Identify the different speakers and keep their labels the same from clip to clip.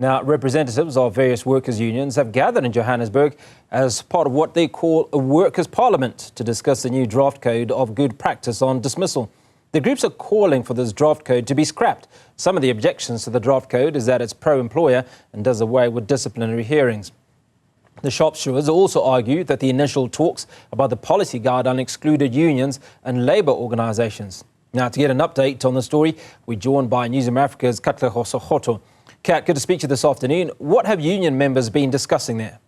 Speaker 1: Now, representatives of various workers' unions have gathered in Johannesburg as part of what they call a workers' parliament to discuss the new draft code of good practice on dismissal. The groups are calling for this draft code to be scrapped. Some of the objections to the draft code is that it's pro-employer and does away with disciplinary hearings. The shop stewards also argue that the initial talks about the policy guideline excluded unions and labour organisations. Now, to get an update on the story, we're joined by Newzroom Afrika's Katleho Sekhotho. Kat, good to speak to you this afternoon. What have union members been discussing there?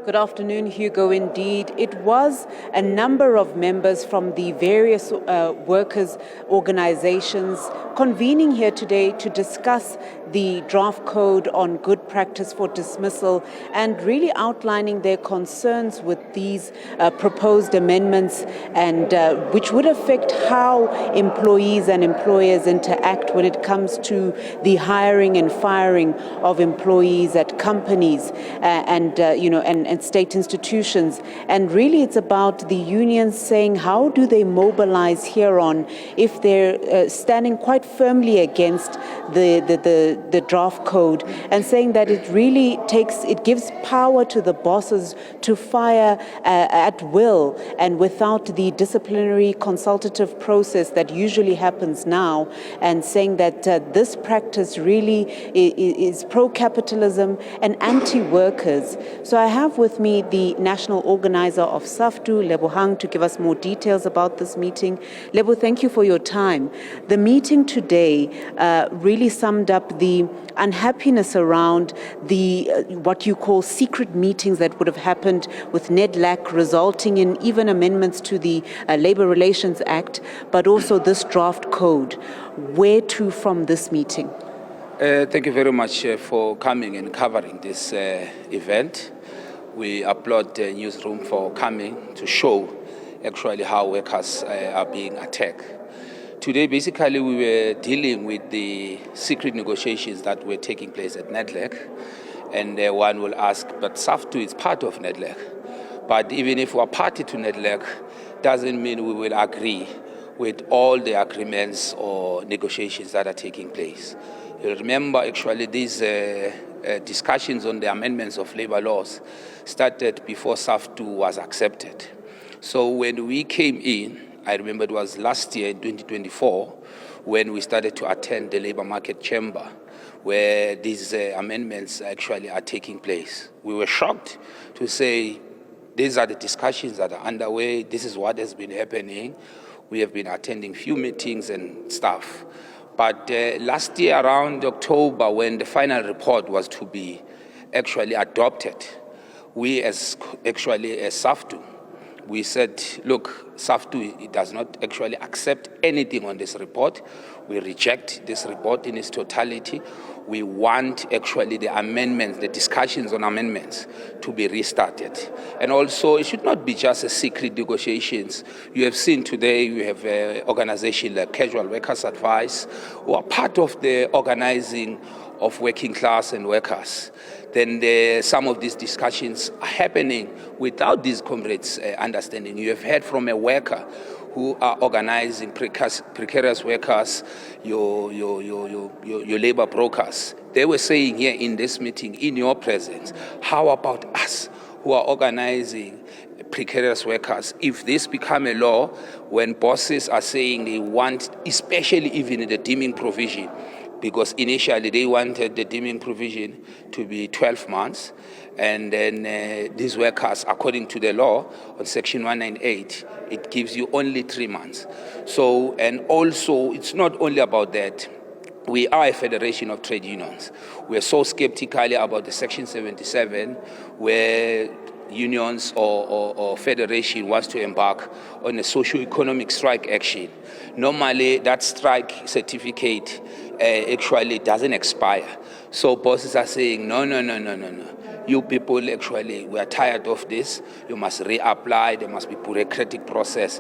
Speaker 2: Good afternoon, Hugo. Indeed, it was a number of members from the various workers' organizations convening here today to discuss the draft code on good practice for dismissal and really outlining their concerns with these proposed amendments and which would affect how employees and employers interact when it comes to the hiring and firing of employees at companies and state institutions. And really it's about the unions saying how do they mobilize here on if they're standing quite firmly against the draft code and saying that it gives power to the bosses to fire at will and without the disciplinary consultative process that usually happens now, and saying that this practice really is pro-capitalism and anti-workers. So I have with me the national organizer of SAFTU, Lebohang, to give us more details about this meeting. Lebo, thank you for your time. The meeting today really summed up the unhappiness around the what you call secret meetings that would have happened with NEDLAC, resulting in even amendments to the Labour Relations Act, but also this draft code. Where to from this meeting?
Speaker 3: Thank you very much for coming and covering this event. We applaud the Newzroom for coming to show actually how workers are being attacked. Today, basically, we were dealing with the secret negotiations that were taking place at NEDLAC. And one will ask, but SAFTU is part of NEDLAC. But even if we're party to NEDLAC, doesn't mean we will agree with all the agreements or negotiations that are taking place. You remember, actually, these discussions on the amendments of labor laws started before SAFTU was accepted. So when we came in, I remember it was last year, 2024, when we started to attend the labor market chamber, where these amendments actually are taking place. We were shocked to say, these are the discussions that are underway, this is what has been happening. We have been attending few meetings and stuff. But last year around October, when the final report was to be actually adopted, we as SAFTU, we said, look, SAFTU, it does not actually accept anything on this report. We reject this report in its totality. We want actually the amendments, the discussions on amendments to be restarted. And also, it should not be just a secret negotiations. You have seen today, we have an organization like Casual Workers Advice, who are part of the organizing of working class and workers. Then some of these discussions are happening without these comrades' understanding. You have heard from a worker who are organizing precarious workers, your labor brokers. They were saying here in this meeting, in your presence, how about us who are organizing precarious workers? If this become a law, when bosses are saying they want, especially even in the deeming provision, because initially they wanted the deeming provision to be 12 months, and then these workers, according to the law, on Section 198, it gives you only 3 months. So, and also, it's not only about that. We are a federation of trade unions. We are so skeptical about the Section 77, where unions or federation wants to embark on a socio-economic strike action. Normally, that strike certificate actually doesn't expire. So bosses are saying, no. You people actually, we are tired of this. You must reapply. There must be bureaucratic process.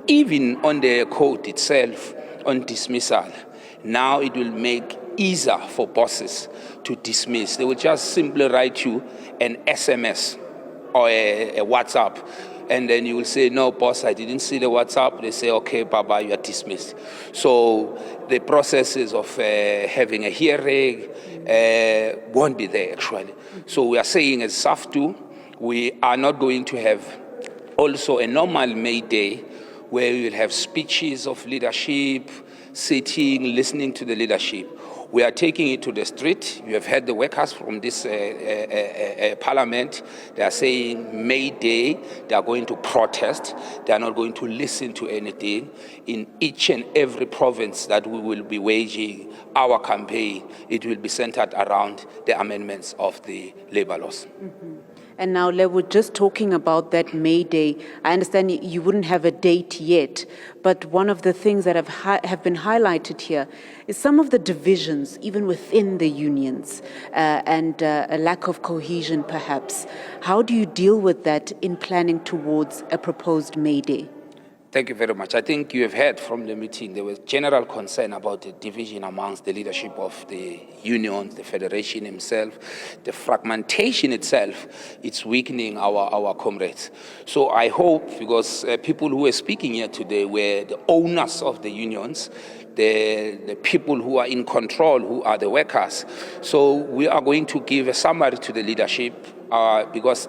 Speaker 3: Even on the code itself, on dismissal, now it will make easier for bosses to dismiss. They will just simply write you an SMS or a WhatsApp and then you will say, no, boss, I didn't see the WhatsApp. They say, okay, Baba, you are dismissed. So the processes of having a hearing won't be there, actually. So we are saying as SAFTU, we are not going to have also a normal May Day where we will have speeches of leadership, sitting, listening to the leadership. We are taking it to the street. You have heard the workers from this parliament. They are saying May Day, they are going to protest. They are not going to listen to anything. In each and every province that we will be waging our campaign, it will be centered around the amendments of the labor laws.
Speaker 2: Mm-hmm. And now, Lebo, just talking about that May Day, I understand you wouldn't have a date yet, but one of the things that have been highlighted here is some of the divisions, even within the unions, and a lack of cohesion, perhaps. How do you deal with that in planning towards a proposed May Day?
Speaker 3: Thank you very much. I think you have heard from the meeting, there was general concern about the division amongst the leadership of the unions, the federation himself. The fragmentation itself, it's weakening our comrades. So I hope, because people who were speaking here today were the owners of the unions, the people who are in control, who are the workers. So we are going to give a summary to the leadership, because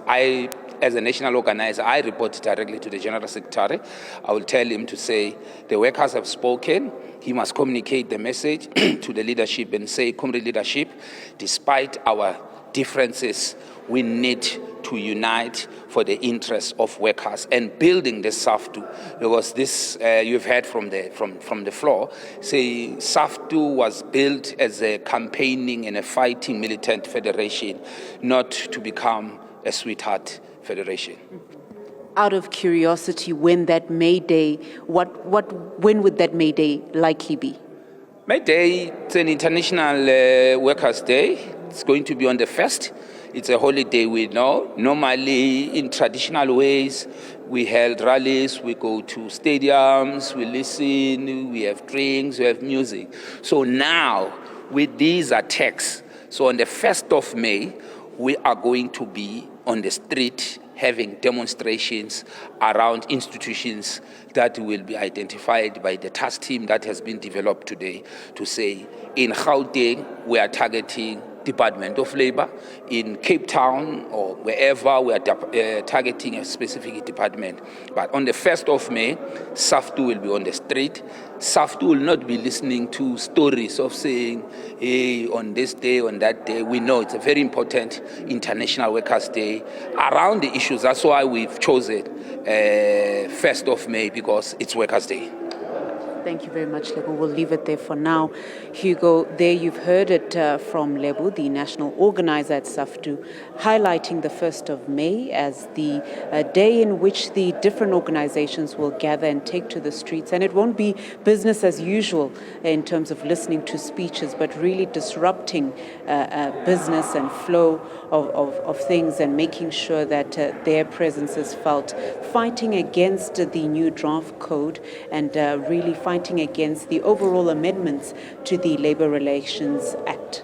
Speaker 3: as a national organizer, I report directly to the General Secretary. I will tell him to say, the workers have spoken. He must communicate the message to the leadership and say, comrade leadership, despite our differences, we need to unite for the interests of workers and building the SAFTU. Because this, you've heard from the floor, say SAFTU was built as a campaigning and a fighting militant federation, not to become a sweetheart federation.
Speaker 2: Out of curiosity, when that May Day, when would that May Day likely be?
Speaker 3: May Day, it's an international workers' day. It's going to be on the 1st. It's a holiday, we know. Normally, in traditional ways, we held rallies, we go to stadiums, we listen, we have drinks, we have music. So now, with these attacks, so on the 1st of May, we are going to be on the street having demonstrations around institutions that will be identified by the task team that has been developed today to say, in Gauteng, we are targeting Department of Labor. In Cape Town or wherever, we are targeting a specific department. But on the 1st of May, SAFTU will be on the street. SAFTU will not be listening to stories of saying, hey, on this day, on that day. We know it's a very important International Workers' Day around the issues. That's why we've chosen 1st of May, because it's Workers' Day.
Speaker 2: Thank you very much, Lebo. We'll leave it there for now. Hugo, there you've heard it from Lebo, the national organizer at SAFTU, highlighting the 1st of May as the day in which the different organizations will gather and take to the streets. And it won't be business as usual in terms of listening to speeches, but really disrupting business and flow of things and making sure that their presence is felt, fighting against the new draft code and really fighting against the overall amendments to the Labour Relations Act.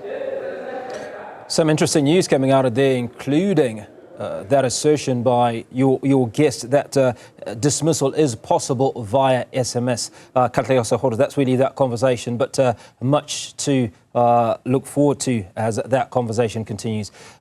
Speaker 1: Some interesting news coming out of there, including that assertion by your guest that dismissal is possible via SMS. Katleho, Sekhotho, that's really that conversation, but much to look forward to as that conversation continues.